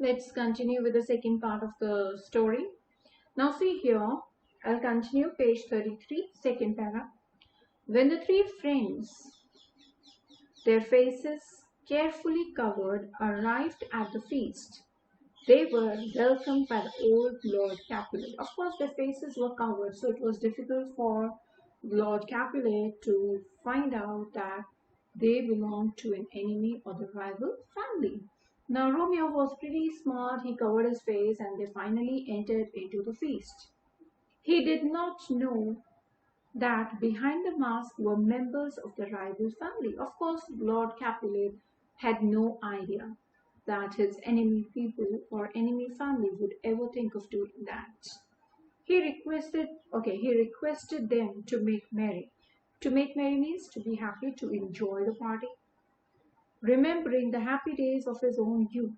Let's continue with the second part of the story. Now see here, I'll continue page 33, second para. When the three friends, their faces carefully covered, arrived at the feast, they were welcomed by the old Lord Capulet. Of course, their faces were covered, so it was difficult for Lord Capulet to find out that they belonged to an enemy or the rival family. Now, Romeo was pretty smart. He covered his face and they finally entered into the feast. He did not know that behind the mask were members of the rival family. Of course, Lord Capulet had no idea that his enemy people or enemy family would ever think of doing that. He requested them to make merry. To make merry means to be happy, to enjoy the party, remembering the happy days of his own youth.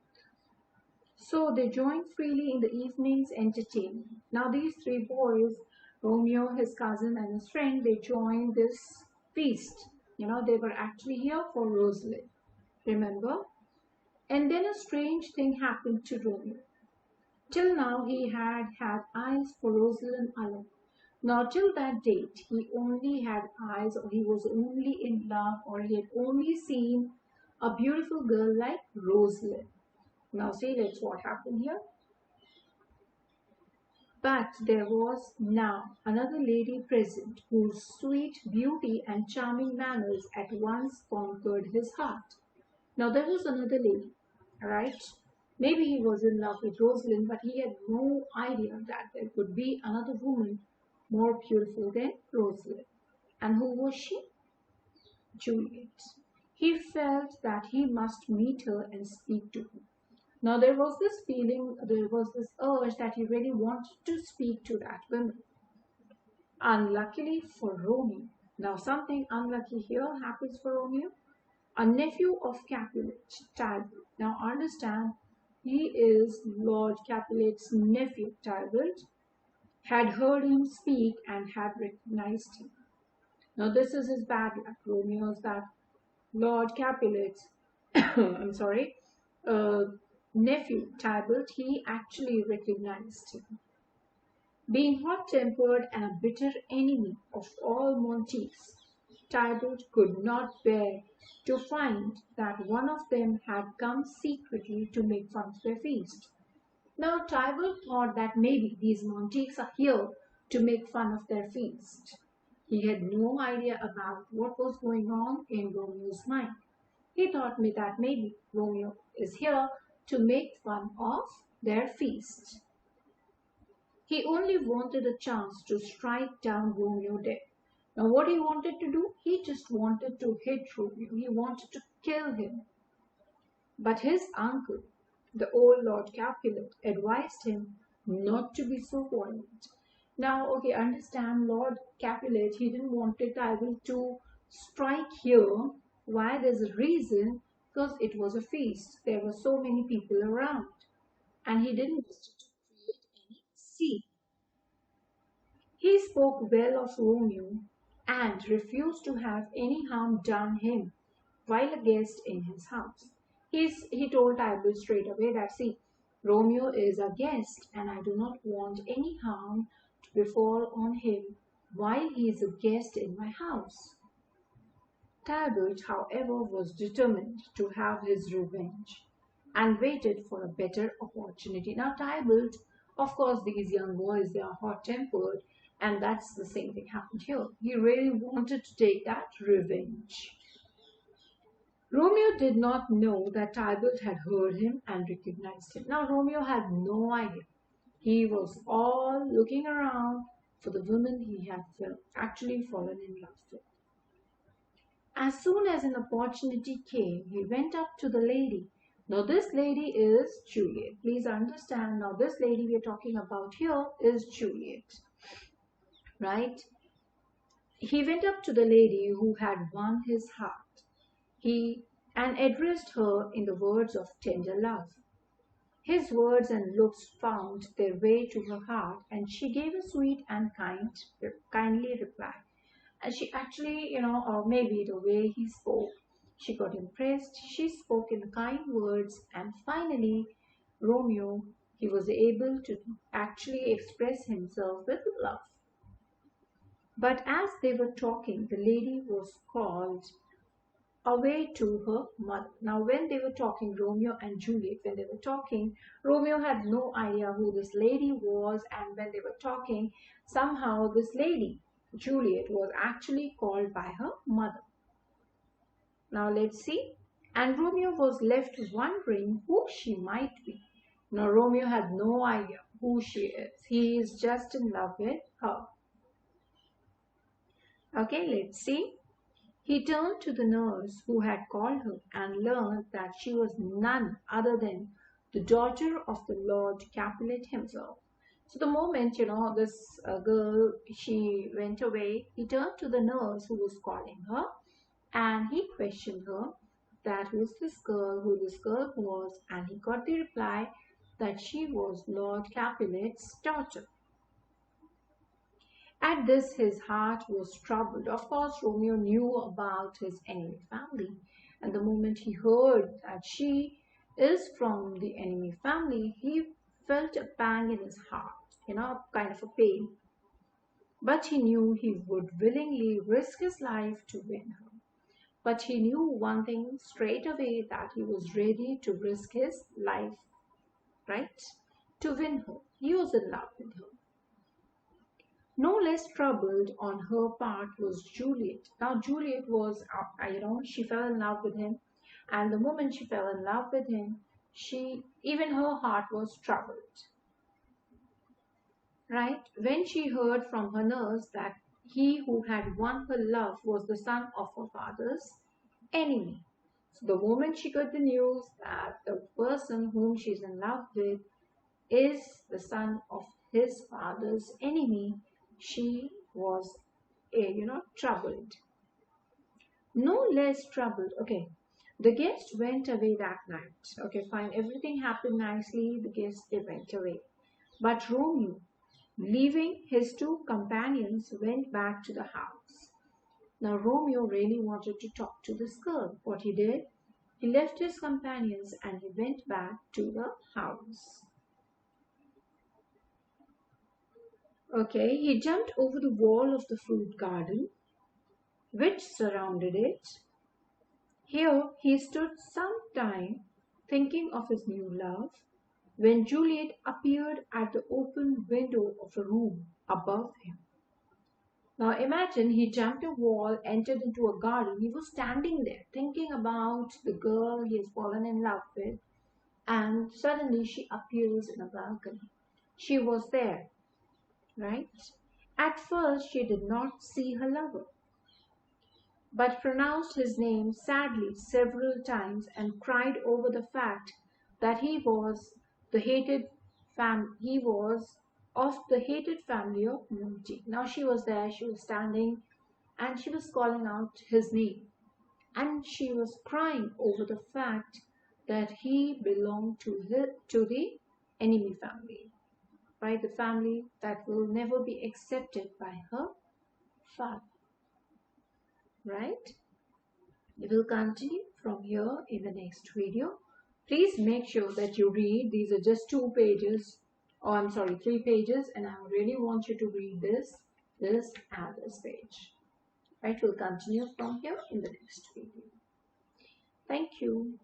So they joined freely in the evening's entertainment. Now these three boys, Romeo, his cousin, and his friend, they joined this feast. They were actually here for Rosalind. Remember? And then a strange thing happened to Romeo. Till now he had had eyes for Rosalind alone. Now till that date he only had eyes, or he was only in love, or he had only seen a beautiful girl like Rosalind. Now see, let's what happened here. But there was now another lady present whose sweet beauty and charming manners at once conquered his heart. Now there was another lady, right? Maybe he was in love with Rosalind, but he had no idea that there could be another woman more beautiful than Rosalind. And who was she? Juliet. He felt that he must meet her and speak to her. Now there was this feeling, there was this urge that he really wanted to speak to that woman. Unluckily for Romeo, now something unlucky here happens for Romeo. A nephew of Capulet, Talbot. Now understand, he is Lord Capulet's nephew. Talbot had heard him speak and had recognized him. Now this is his bad luck. Romeo's that Lord Capulet's I'm sorry, uh, nephew Talbot, he actually recognized him. Being hot-tempered and a bitter enemy of all Monteiths, Talbot could not bear to find that one of them had come secretly to make fun of their feast. Now Talbot thought that maybe these Monteiths are here to make fun of their feast. He had no idea about what was going on in Romeo's mind. He thought that maybe Romeo is here to make fun of their feast. He only wanted a chance to strike down Romeo dead. Now what he wanted to do? He just wanted to hit Romeo. He wanted to kill him. But his uncle, the old Lord Capulet, advised him not to be so violent. Now, okay, understand Lord Capulet, he didn't want Talbot to strike here. Why? There's a reason, because it was a feast. There were so many people around. And he didn't wish to create any scene. He spoke well of Romeo and refused to have any harm done him while a guest in his house. He told Talbot straight away that, see, Romeo is a guest and I do not want any harm to befall on him while he is a guest in my house. Talbot, however, was determined to have his revenge and waited for a better opportunity. Now, Talbot, of course, these young boys, they are hot-tempered, and that's the same thing happened here. He really wanted to take that revenge. Romeo did not know that Talbot had heard him and recognized him. Now, Romeo had no idea. He was all looking around for the woman he had actually fallen in love with. As soon as an opportunity came, he went up to the lady. Now, this lady is Juliet. Please understand, now this lady we are talking about here is Juliet, right? He went up to the lady who had won his heart. He addressed her in the words of tender love. His words and looks found their way to her heart, and she gave a sweet and kindly reply. And she actually, or maybe the way he spoke, she got impressed. She spoke in kind words, and finally, Romeo, he was able to actually express himself with love. But as they were talking, the lady was called away to her mother. Now, when they were talking, Romeo and Juliet, when they were talking, Romeo had no idea who this lady was, and when they were talking, somehow this lady, Juliet, was actually called by her mother. Now, let's see. And Romeo was left wondering who she might be. Now, Romeo had no idea who she is. He is just in love with her. Okay, let's see. He turned to the nurse who had called her and learned that she was none other than the daughter of the Lord Capulet himself. So the moment, this girl, she went away, he turned to the nurse who was calling her and he questioned her that who this girl was, and he got the reply that she was Lord Capulet's daughter. At this his heart was troubled. Of course, Romeo knew about his enemy family, and the moment he heard that she is from the enemy family, he felt a pang in his heart, kind of a pain. But he knew he would willingly risk his life to win her. But he knew one thing straight away, that he was ready to risk his life, right? To win her. He was in love with her. No less troubled on her part was Juliet. Now Juliet was, she fell in love with him, and the moment she fell in love with him, even her heart was troubled. Right? When she heard from her nurse that he who had won her love was the son of her father's enemy. So the moment she got the news that the person whom she's in love with is the son of his father's enemy, she was, troubled. No less troubled. Okay, the guests went away that night. Okay, fine. Everything happened nicely. The guests, they went away. But Romeo, leaving his two companions, went back to the house. Now Romeo really wanted to talk to this girl. What he did, he left his companions and he went back to the house. Okay, he jumped over the wall of the fruit garden which surrounded it. Here he stood some time thinking of his new love when Juliet appeared at the open window of a room above him. Now imagine he jumped a wall, entered into a garden. He was standing there thinking about the girl he has fallen in love with, and suddenly she appears in a balcony. She was there, right? At first she did not see her lover, but pronounced his name sadly several times and cried over the fact that he was of the hated family of Monty. Now she was there, she was standing, and she was calling out his name, and she was crying over the fact that he belonged to the enemy family, right? The family that will never be accepted by her father, right? We will continue from here in the next video. Please make sure that you read. These are just 2 pages, or I'm sorry, 3 pages, and I really want you to read this, and this page. Right, we'll continue from here in the next video. Thank you.